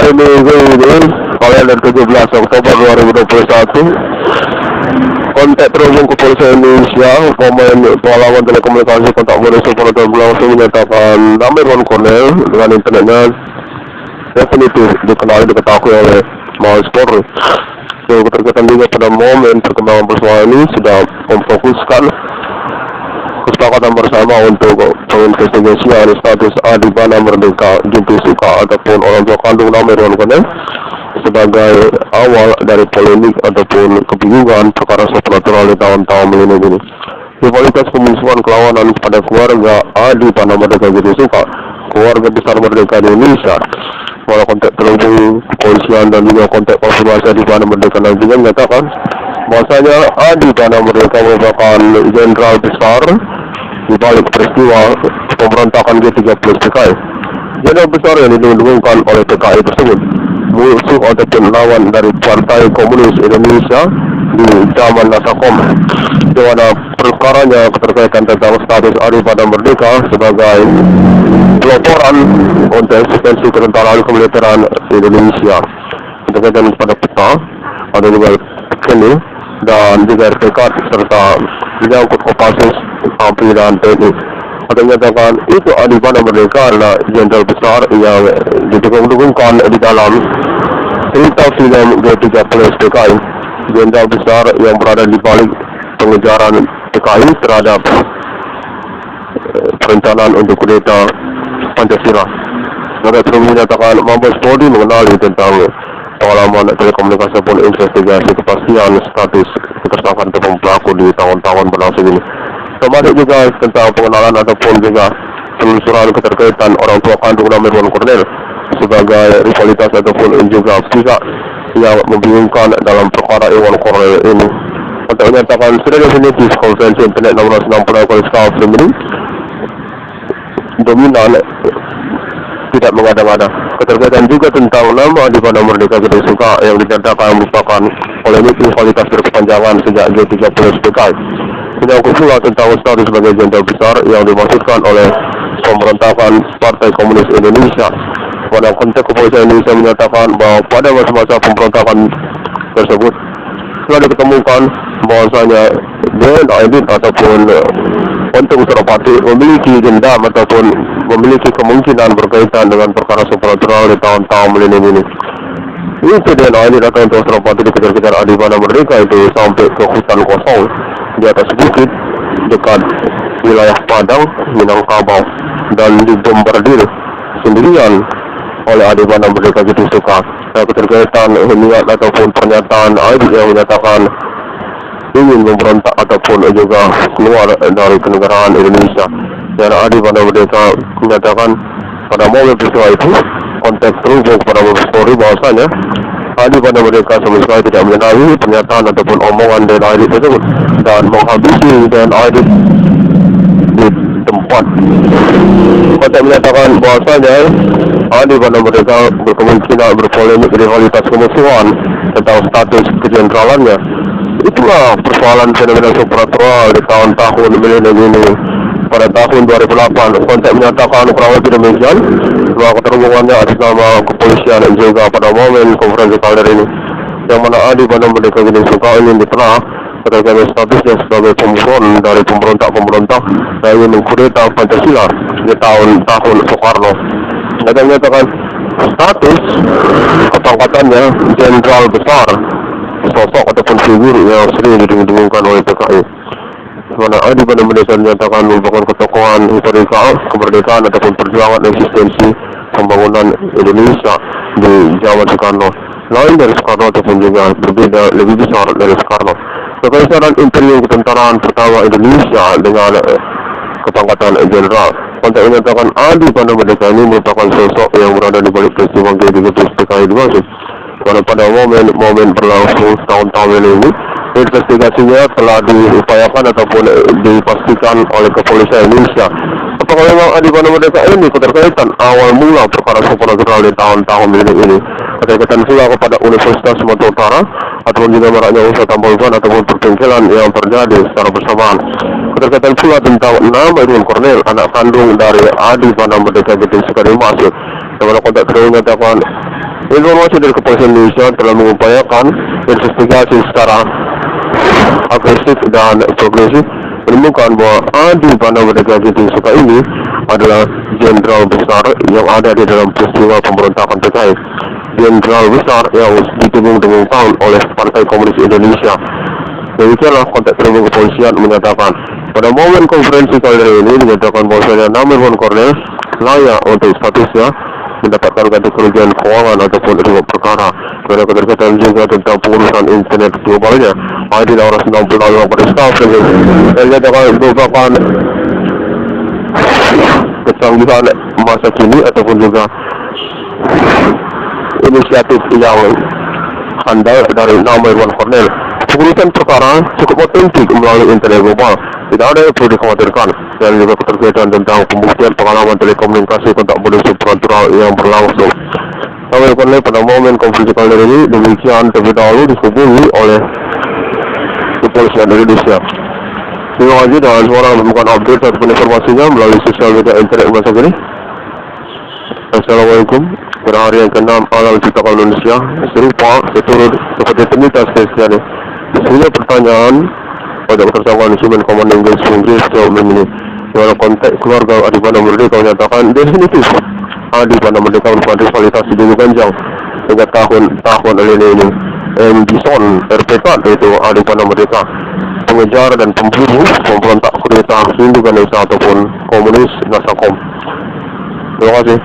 hari Minggu ini, kalender 17 Oktober 2021, kontak terhubung kepolisian Indonesia, pemain pahlawan telekomunikasi kontak Malaysia Penonton langsung menyatakan nama Irwan Cornel dengan internetnya definitif diketahui oleh Mabes Polri. Keterkaitan juga pada momen perkembangan persoalan ini sudah memfokuskan kesepakatan bersama untuk penginvestigasian status Adi Bana Merdeka Ginti Suka ataupun orang tua kandung nama Irwan Cornel sebagai awal dari polemik ataupun kebingungan perkara supranatural di tahun-tahun milenium ini. Rivalitas pemusuhan kelawanan pada keluarga Adi Bana Merdeka Ginti Suka, keluarga besar Merdeka di Indonesia. Walau kontak terhubung kepolisian dan juga kontak konfirmasi Adi Bana Merdeka dan juga menyatakan bahwasanya Adi Bana Merdeka merupakan jenderal besar di balik peristiwa pemberontakan G30 PKI. Jenderal besar yang didengungkan oleh PKI tersebut musuh ataupun lawan dari Partai Komunis Indonesia di zaman Nasakom, di mana perkaranya keterkaitan tentang status Adi Bana Merdeka sebagai peloporan untuk eksistensi ketentaraan kemiliteran Indonesia berkaitan pada peta ada juga kini dan juga RPK serta menyangkut Kopassus APRI dan TNI. Ada menyatakan itu Adi Bana Merdeka adalah jenderal besar yang didukung-dukungkan di dalam cerita film G30 PKI, jenderal besar yang berada di balik pengejaran PKI terhadap perencanaan untuk kudeta Pancasila. Mereka terus menyatakan Mabes Polri mengenali tentang pengalaman telekomunikasi pun investigasi kepastian status ketersangkaan ataupun pelaku di tahun-tahun berlangsung ini. Termasuk juga tentang pengenalan ataupun juga penelusuran keterkaitan orang tua kandung nama Irwan Cornel sebagai rivalitas ataupun juga pihak yang membingungkan dalam perkara Irwan Cornel ini. Untuk menyatakan sudah definitif konferensi internet 660 kali sekali ini dominan tidak mengada-ngada. Keterkaitan juga tentang nama Adi Bana Merdeka Ginti Suka yang dinyatakan merupakan polemik rivalitas berkepanjangan sejak G30 PKI. Menyangkut pula tentang status sebagai jenderal besar yang dimaksudkan oleh pemberontakan Partai Komunis Indonesia. Pada konteks kepolisian Indonesia menyatakan bahwa pada masa-masa pemberontakan tersebut telah diketemukan bahwasanya DNA ataupun untuk Suropati memiliki dendam ataupun memiliki kemungkinan berkaitan dengan perkara supranatural di tahun-tahun milenium ini. Itu DNA datang untuk Suropati dikejar-kejar Adi Bana Merdeka itu sampai ke hutan kosong di atas bukit dekat wilayah Padang, Minangkabau, dan dibombardir sendirian oleh Adi Bana Merdeka Ginti Suka. Keterkaitan niat ataupun pernyataan Adi yang menyatakan ingin memberontak ataupun juga keluar dari kenegaraan Indonesia. Dan Adi Bana Merdeka menyatakan pada momen peristiwa itu konteks terhubung kepada Mabes Polri bahwasanya Adi Bana Merdeka sama sekali tidak mengenali pernyataan ataupun omongan dari Adi tersebut dan menghabisi dan Adi di tempat. Konteks menyatakan bahwasanya Adi Bana Merdeka berkemungkinan berpolemik rivalitas kemusuhan tentang status kejeneralannya. Itulah persoalan fenomena supranatural di tahun-tahun milenium ini. Pada tahun 2008, konteks menyatakan kurang lebih demikian bahwa keterhubungannya atas nama kepolisian dan juga pada momen konferensi kalender ini, yang mana Adi Bana Merdeka Ginti Suka ingin ditelah terkait statusnya sebagai pemusuhan dari pemberontak-pemberontak yang ingin mengkudeta Pancasila di tahun-tahun Soekarno. Ada menyatakan status kepangkatannya jenderal besar, sosok ataupun figur yang sering didengungkan oleh PKI. Mana Adi Bana Merdeka menyatakan merupakan ketokohan historikal kemerdekaan ataupun perjuangan eksistensi pembangunan Indonesia di zaman Soekarno, lain dari Soekarno ataupun juga berbeda lebih besar dari Soekarno. Kekaisaran Imperium Ketentaraan pertama Indonesia dengan kepangkatan jenderal. Konteks menyatakan Adi Bana Merdeka ini merupakan sosok yang berada di balik peristiwa G30 PKI dimaksud. Pada momen berlangsung tahun-tahun ini, investigasinya telah diupayakan ataupun dipastikan oleh kepolisian Indonesia. Apakah memang Adi Bana Merdeka ini keterkaitan awal mula perkara supranatural di tahun-tahun ini? Keterkaitan pula kepada Universitas Sumatera Utara ataupun juga maraknya usaha tambang ban ataupun perpengkelan yang terjadi secara bersamaan. Keterkaitan pula tentang nama Irwan Cornel, anak kandung dari Adi Bana Merdeka Ginti Suka dimaksud. Dalam konteks tersebut menyatakan Informasi dari Kepolisian Indonesia telah mengupayakan investigasi secara agresif dan progresif menemukan bahwa Adi Panamerdeka Gitu Suka ini adalah jenderal besar yang ada di dalam peristiwa pemberontakan PKI. Jenderal besar yang didengung-dengungkan oleh Partai Komunis Indonesia. Demikianlah konteks terima kepolisian menyatakan pada momen konferensi kali ini dinyatakan bahwasanya nama Irwan Cornel layak untuk statusnya mendapatkan ganti kerugian keuangan ataupun ribut perkara karena keterkaitan juga tentang pengurusan internet globalnya. Di daerah 96 yang beristaf dan nyatakan merupakan kecanggihan masa kini ataupun juga inisiatif yang handal dari nama Irwan Cornel. Pengurusan perkara cukup otentik melalui internet global, tidak ada yang perlu dikhawatirkan, dan juga keterkaitan tentang pembuktian pengalaman telekomunikasi kontak modus supranatural yang berlangsung. Nama Irwan Cornel pada momen konferensi kali ini demikian terlebih dahulu dihubungi oleh Kepolisian Indonesia. Terima kasih dan seorang menemukan update ataupun informasinya melalui sosial media internet masa kini. Assalamualaikum. Pada hari yang ke-6 Alam Ciptakan Indonesia serupa seturut seperti termintas ini. Sebenarnya pertanyaan pada tersangka Instrumen Commanding Base Inggris jawab ini. Dalam konteks keluarga Adi Panamerdeka menyatakan definitif Adi Panamerdeka merupakan rivalitas di Gunung Ganjang hingga tahun ini. Bison RPK yaitu Adi Panamerdeka pengejar dan pemburu pemberontak kudeta Hindu Ganesha ataupun komunis Nasakom. Terima kasih.